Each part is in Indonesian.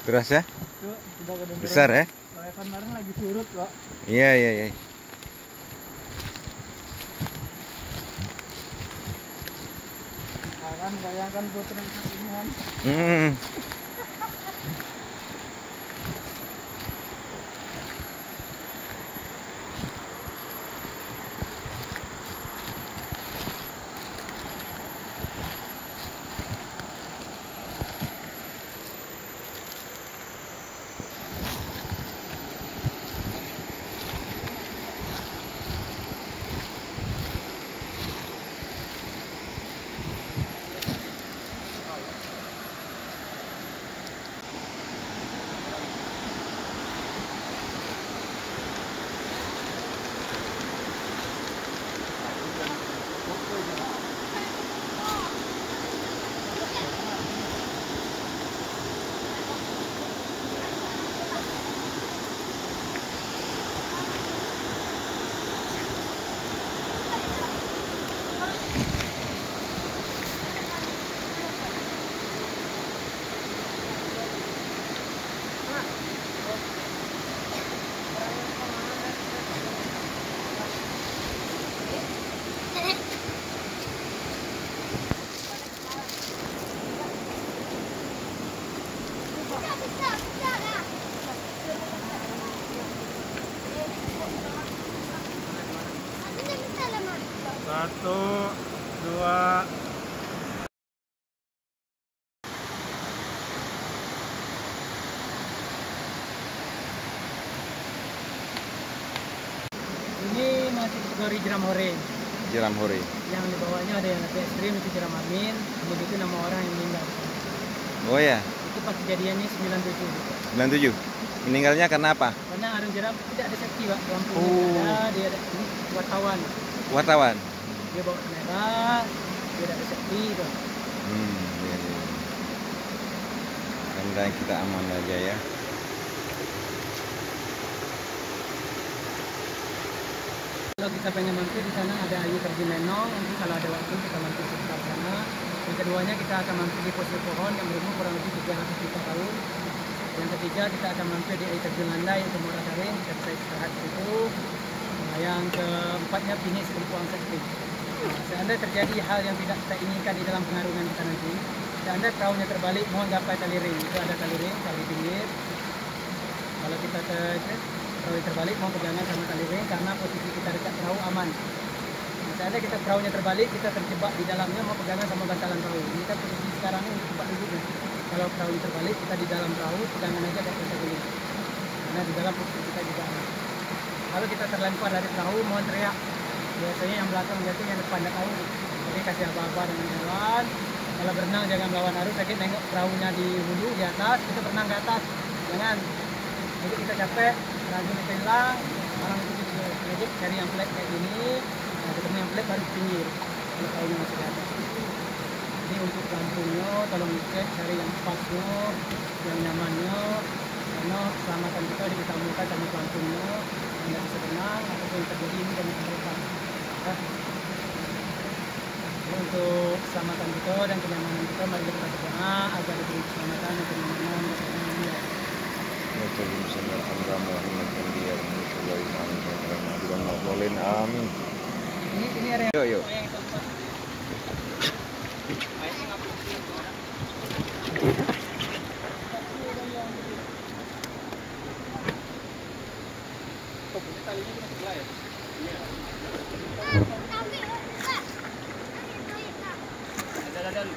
Deras ya? Tuh, udah kedengeran. Besar ya? Soalnya kan kemarin lagi surut kok. Iya, iya, iya. Nah, kan bayangkan putra ini kan. Hmm. Satu, dua. Ini masih kategori jeram hore. Jeram hore. Yang di bawahnya ada yang lebih ekstrim, itu jeram amin. Kemudian itu nama orang yang meninggal. Oh ya, Itu pas kejadiannya 97. 97. Meninggalnya karena apa? Karena arung jeram tidak ada safety, Pak. Lampunya Oh. tidak ada, dia ada ini wartawan. Wartawan. Dia bawa kamera, dia tidak ada safety itu. Iya, iya. Mudah-mudahan kita aman aja ya. Kalau kita pengen mampir di sana ada air terjun Lenong, nanti kalau ada waktu kita mampir sekitar sana. Yang keduanya kita akan mampir di pos pohon yang berumur kurang lebih 300 juta tahun. Yang ketiga kita akan mampir di air terjun Landai untuk Muara Taring, kita bisa istirahat di situ. Nah, yang keempatnya finish untuk Angsa Spring. Nah, seandainya terjadi hal yang tidak kita inginkan di dalam pengarungan kita nanti, seandainya perahunya terbalik, mohon gapai tali ring. Itu ada tali ring, tali pinggir. Kalau kita perahu terbalik, mohon pegangan sama tali ring karena posisi kita dekat perahu aman. Nah, seandainya kita perahunya terbalik, kita terjebak di dalamnya, mohon pegangan sama bantalan perahu. Ini kan posisi sekarang ini terjebak duduknya. Kalau perahu terbalik, kita di dalam perahu, pegangan aja kayak kita dulu. Karena di dalam posisi kita juga aman. Kalau kita terlempar dari perahu, mohon teriak. Biasanya yang belakang jatuh, yang depan tidak tahu. Jadi kasih aba-aba dengan jalan. Kalau berenang jangan melawan arus, sakit nengok perahunya di hulu, di atas, kita berenang ke atas. Jangan. Jadi kita capek, rajin kita hilang, orang itu ngejek cari yang flat kayak gini. Nah, ketemu yang flat baru pinggir. Kalau perahunya masih di atas. Jadi untuk lampunya, tolong dicek, cari yang pasnya, yang nyamannya. Karena keselamatan kita diutamakan sama lampunya. Tidak bisa berenang, apapun yang terjadi ini jangan terlepas. Untuk keselamatan kita dan kenyamanan kita, mari kita berdoa agar diberi keselamatan dan kenyamanan dan kenyamanan. Amin. Ini area Yuk, yuk. yang keempat. Talinya kita sebelah ya? Iya. Ada dulu.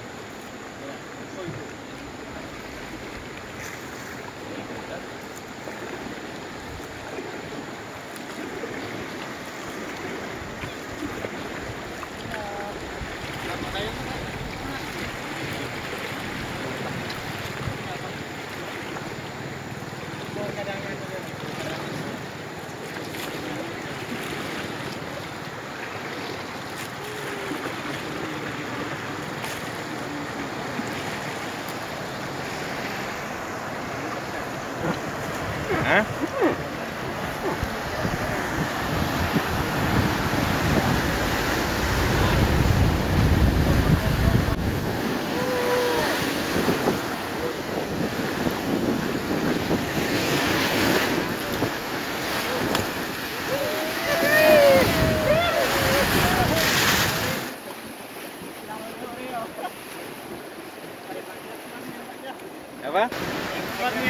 Hah?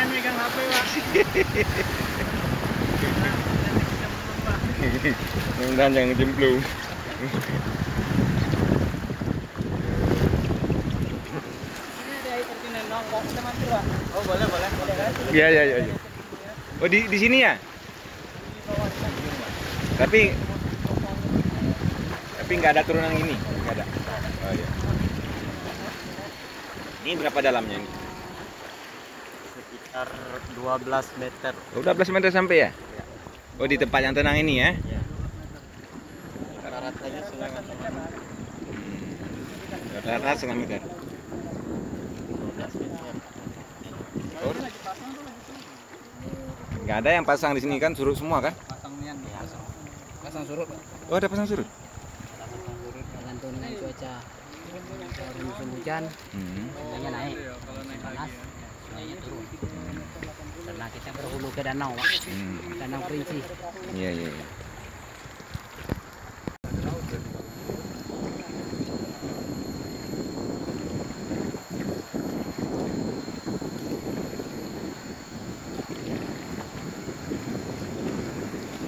jangan megang HP, Pak. Mudah-mudahan jangan jemplung. Ini ada air terjun Nenong, Pak. Kita mampir, Pak. Oh, boleh, boleh. Boleh kan? Iya, iya, iya. Oh, di sini ya? Tapi nggak ada turunan ini, nggak ada. Oh iya. Ini berapa dalamnya ini? Sekitar 12 meter. 12 meter sampai ya? Ya. Oh, di tempat yang tenang ini ya? Ya. Rata-ratanya setengah meter. Rata-rata setengah meter. 12 meter. Oh, nggak ada yang pasang di sini kan, surut semua kan? Pasangnya nih. Pasang surut, Pak. Oh, ada pasang surut? Tergantung dengan cuaca. Kalau musim hujan, harganya naik. Panas, harganya turun. Karena kita berhulu ke danau, Pak. Danau Kerinci. Iya, iya, iya.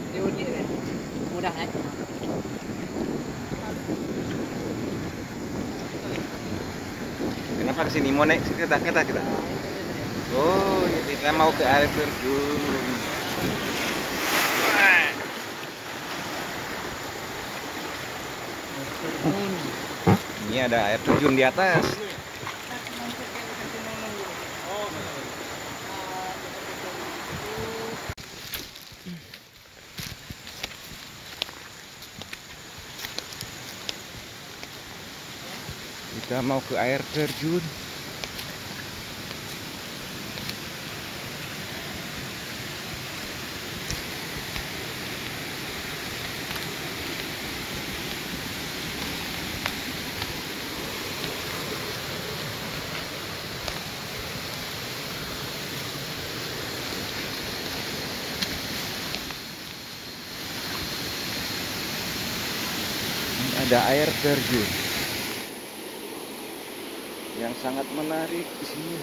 Ini unik ya. Mudah naik. Kenapa kesini? Mau naik kita? Oh, kita mau ke air terjun. Ini ada air terjun di atas. Kita mau ke air terjun. Ada air terjun yang sangat menarik di sini.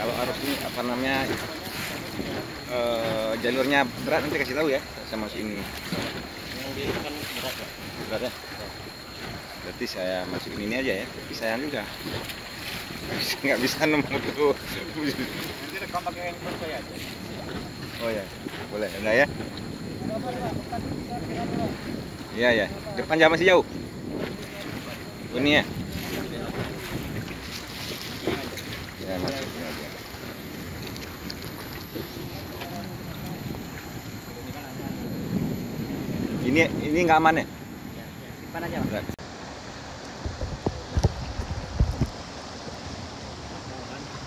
Kalau arus ini apa namanya jalurnya berat, nanti kasih tahu ya sama si ini. Yang di kan berat ya. Berat ya? Berarti saya masukin ini aja ya, tapi sayang juga nggak bisa nemu tuh. Nanti rekam pakai handphone saya aja. Oh ya. Boleh enggak ya? Iya ya. Depan jam masih jauh. Ini ya. Ya maksudnya aja. Ini nggak aman ya? Depan aja, Pak. Enggak.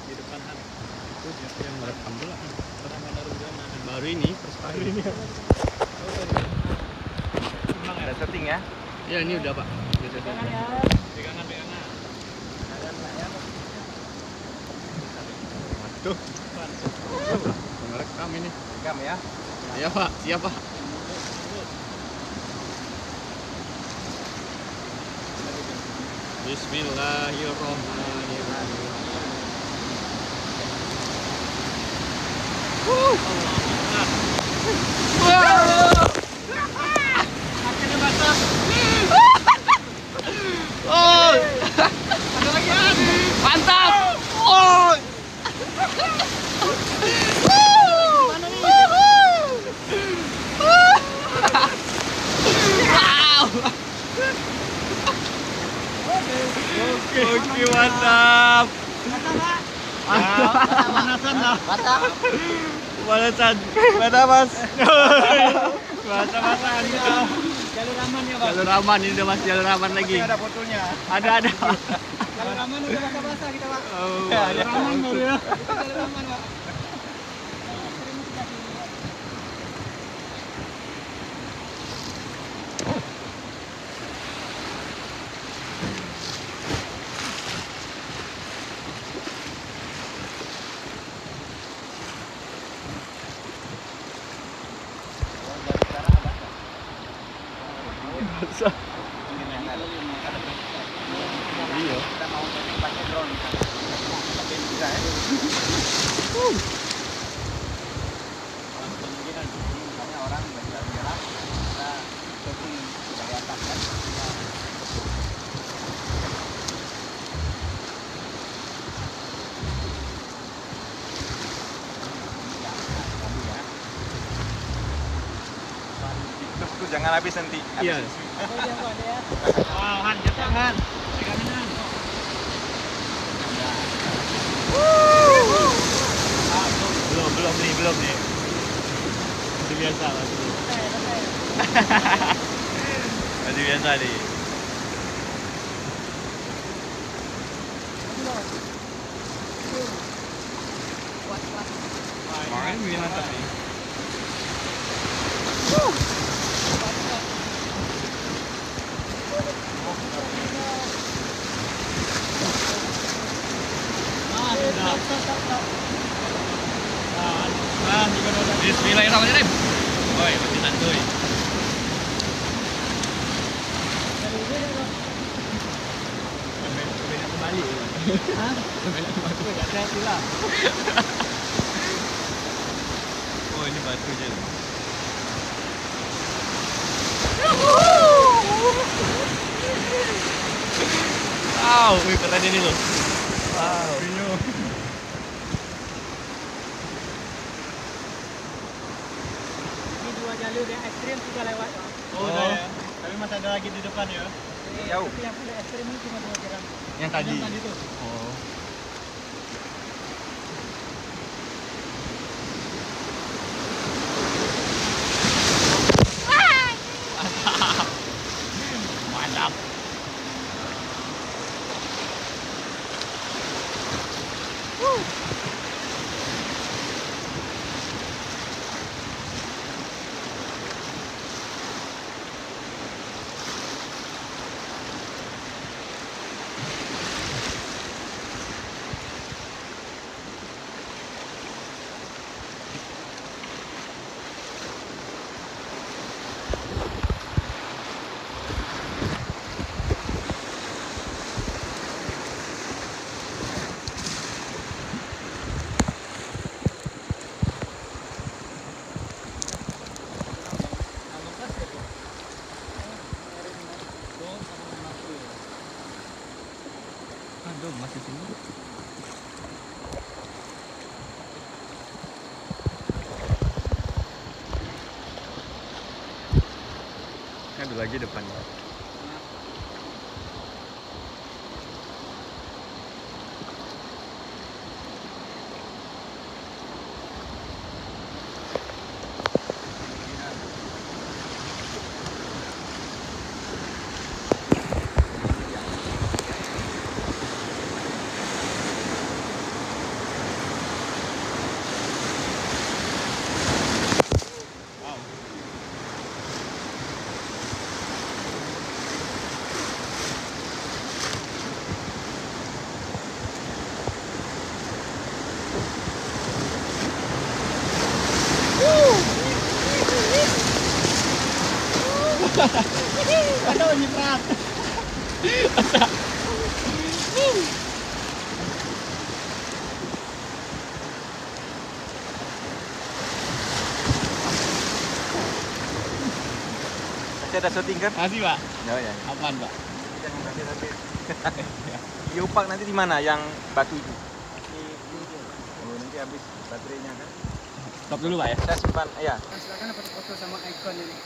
Di depan kan. Itu yang merekam pula. Baru ini, baru ini. Ada setting ya? Ya ini udah Pak. Pegangan ya. Pegangan. Tuh. Merekam ini. Rekam ya. Iya Pak, siap Pak. Bismillahirrahmanirrahim. Akhirnya basah. Oh. Ada lagi. Mantap. Oh. Oke, mantap. Panasan lah. Panasan. Mana Mas? Masa-masaan kita. Jalur aman ya, Pak. Jalur aman ini udah Mas, jalur aman lagi. Ada fotonya. Ada. Jalur aman udah basah-basah kita, Pak. Oh, Jalur aman baru ya. Jalur aman, Pak. Iya. Kita mau pakai drone. Tapi bisa ya. Misalnya orang berjalan-jalan, kita syuting dari atas kan. Tuh jangan habis nanti. Iya. Han, jangan. Pegangin, Han. Belum nih. Itu biasa Mas. Masih biasa nih. Main ini mantap nih. Bismillahirrahmanirrahim. Woi, masih santuy. Kembali. Hah? Saya pula. Oh, ini batunya. Wow, wih keren ini loh. Wow. Ini dua jalur yang ekstrim sudah lewat, Pak. Oh, udah ya. Tapi masih ada lagi di depan ya. Jauh. Tapi yang paling ekstrim ini cuma 2 jalan. Yang tadi. Yang tadi tuh. Oh. Mantap. Ada lagi depan. Aduh, nyiprat. Masih ada syuting kan? Masih, Pak. Ya. Apaan, Pak? Jangan kasih nanti. Diopak nanti di mana yang batu itu? Oh, nanti habis baterainya kan? Stop dulu, Pak ya. Saya simpan, ya. Silakan dapat foto sama ikon ini.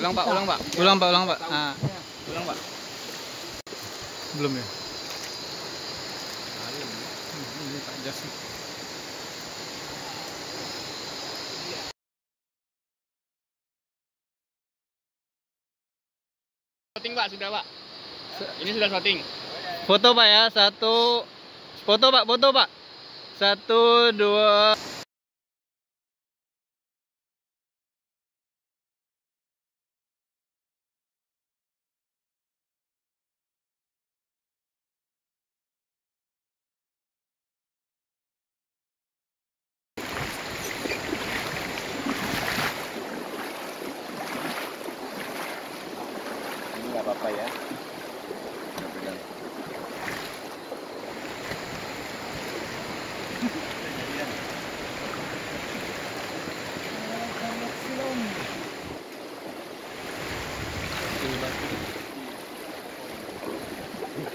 Ulang, Pak. Ulang, Pak. Nah, ulang, Pak. Belum ya? Ini Pak Jas. Shooting, Pak, sudah, Pak. Ini sudah shooting. Foto, Pak ya. Satu. Foto, Pak. 1, 2. Ini nggak apa-apa ya.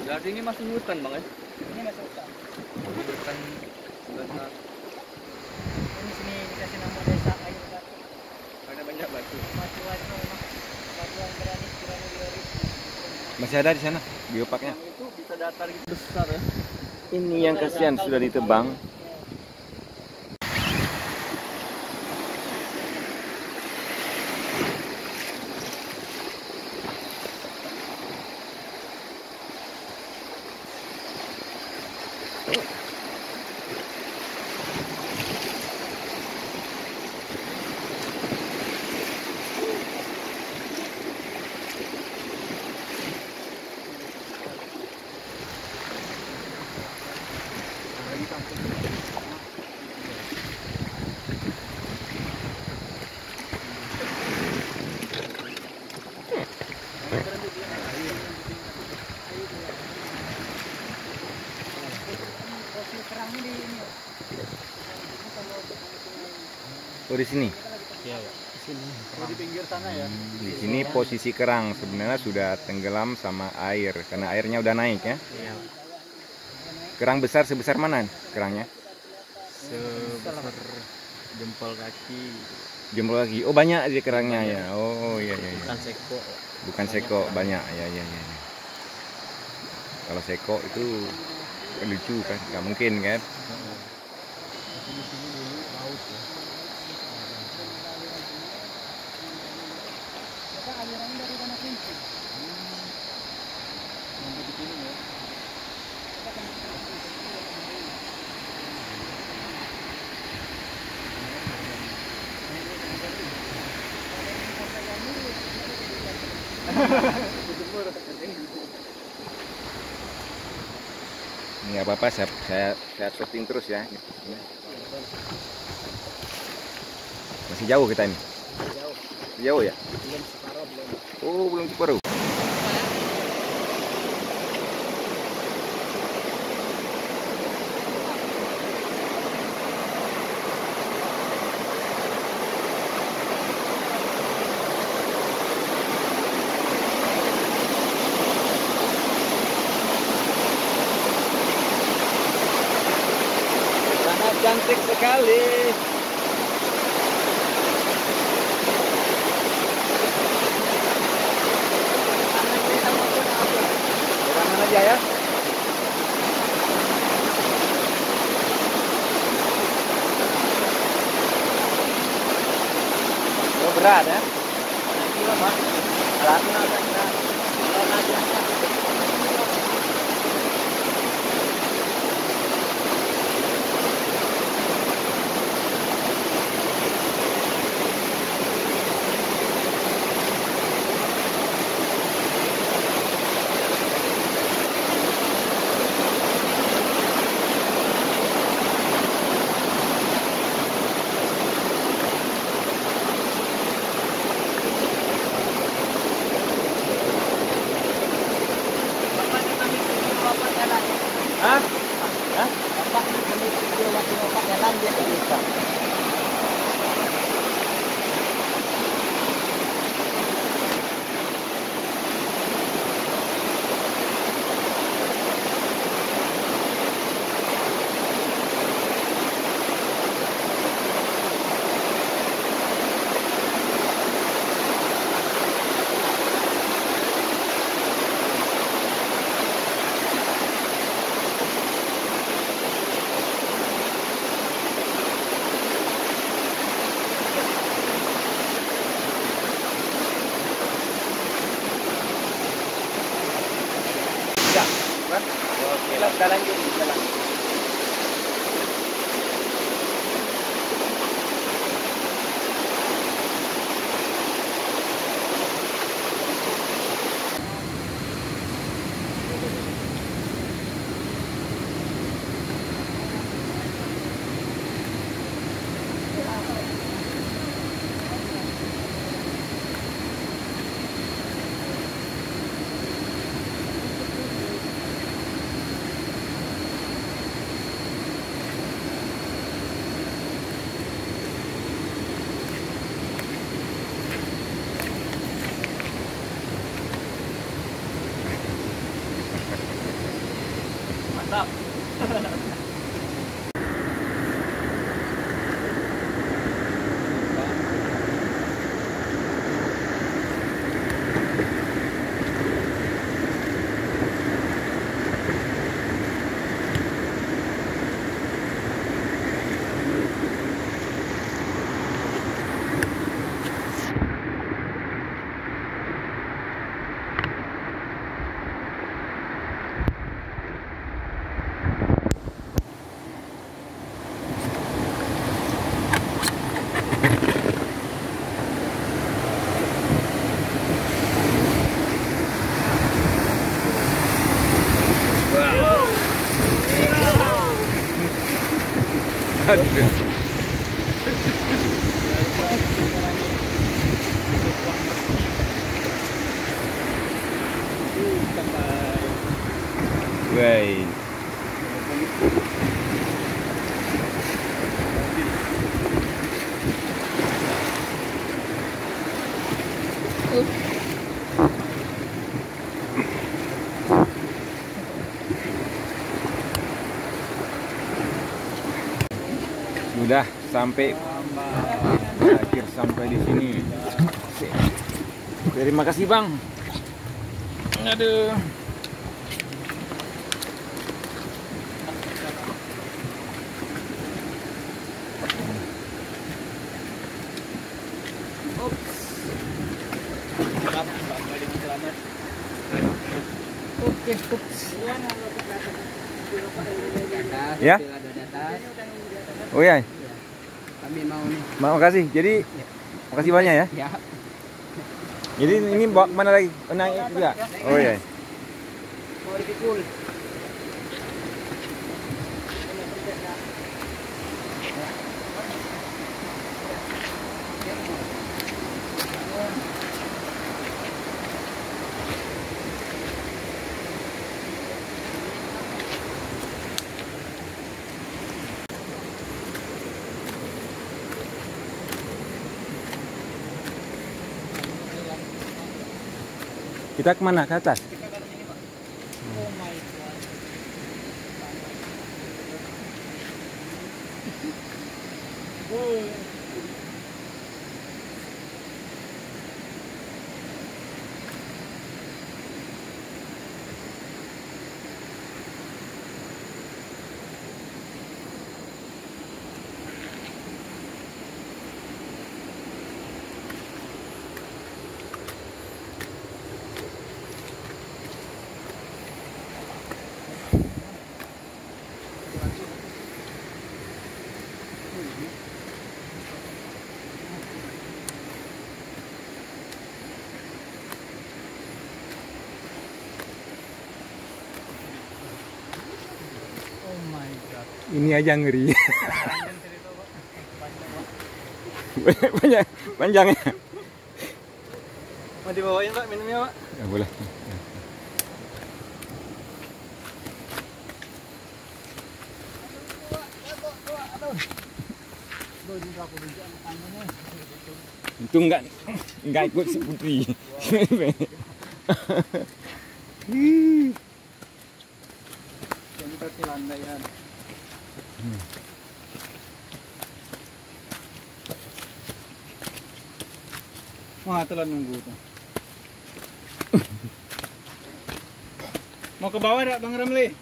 Berarti ini masih hutan, Bang ya? Ini masuk hutan. Hutan basah. Ini sini dikasih nama desa Ayu Batu. Karena banyak batu. Batu-batu memang. Batuan granit lirik. Masih ada di sana biopaknya. Itu bisa datar gitu besar ya. Ini yang kasihan sudah ditebang. Oh, di sini. Iya, Pak. Sini. Di pinggir sana ya. Di sini posisi kerang sebenarnya sudah tenggelam sama air karena airnya udah naik ya. Iya. Kerang besar sebesar mana kerangnya? Sebesar jempol kaki. Jempol lagi. Oh, banyak di kerangnya ya. Oh, iya. Bukan seko. Bukan seko, banyak. Ya. Kalau seko itu lucu kan, nggak mungkin kan? Di sini dulu laut ya. Alirannya dari Danau Kunci. Sampai di sini ya. Nggak apa-apa, saya syuting terus ya. Masih jauh kita ini. Jauh ya? Belum separuh belum. Oh, belum separuh. Cantik sekali. Pegangan aja ya. Oh, berat ya. Alatnya agak berat. Hah? Hah? Bapak kami video waktu bapak jalan dia tak bisa. Kan? Oke, lah kita lanjut jalan. Mantap. Wait. Sudah sampai akhir sampai di sini. Terima kasih Bang. Aduh. Oke, stop. Ya? Oh ya. Kami mau nih. Makasih. Jadi makasih banyak ya. Ya. Jadi ini bawa mana lagi? Naik juga. Oh ya. Mau dipikul. Kita kemana? Ke atas? Oh my god. Oh my god. Ini aja ngeri. Banyak panjangnya. Mau dibawain Pak minumnya Pak? Ya boleh. Untung nggak ikut si Putri. Yang kaki landaian. Wah, telah nunggu tuh. Mau ke bawah enggak Bang Ramli?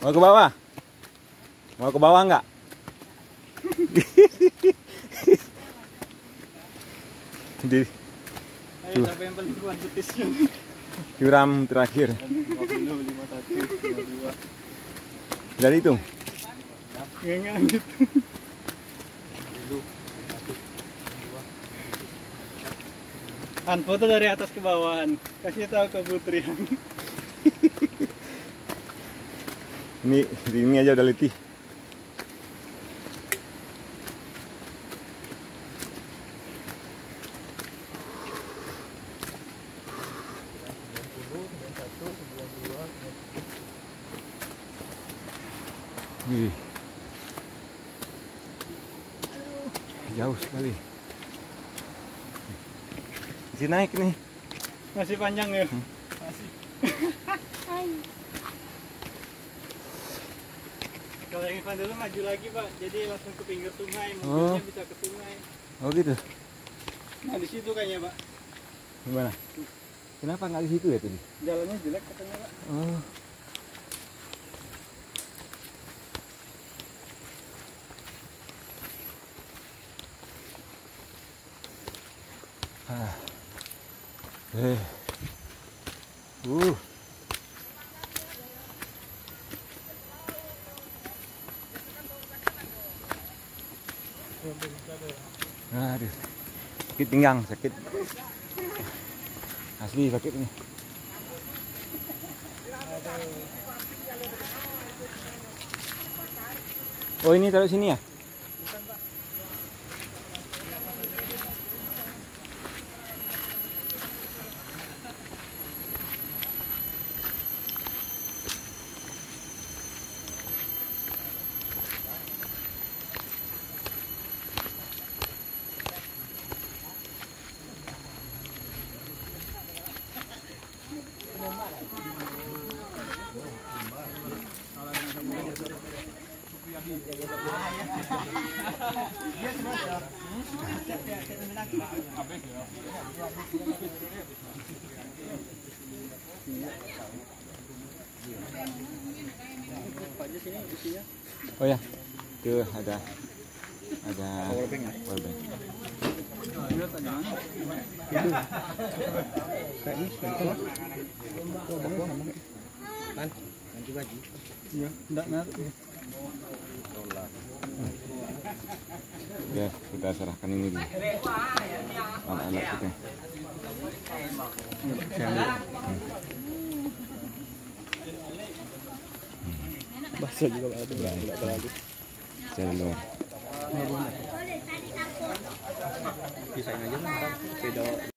Mau ke bawah? Mau ke bawah nggak? Di Ayo siapa yang paling kuat betisnya? curam terakhir. 50, 51, 52. Dari itu. Enggak gitu. An foto dari atas ke bawahan. Kasih tahu ke Putri. Ini aja udah letih. Wih. Jauh sekali. Masih naik nih. Masih panjang ya? Masih. Kalau yang Ivan dulu maju lagi Pak, jadi langsung ke pinggir sungai, mobilnya bisa ke sungai. Oh gitu. Nah di situ kayaknya Pak. Gimana? Kenapa nggak di situ ya tadi? Jalannya jelek katanya Pak. Oh. Ah. Eh. Aduh. Sakit pinggang, sakit. Asli sakit ini. Oh ini taruh sini ya? Oh ya, itu ada powerbank ya? Powerbank. Ganti baju. Iya, enggak ngaruh. Ya, kita serahkan ini dulu. Anak-anak kita. Bakso juga ada. Enggak terlalu. Saya luar. Bisain aja lah. Beda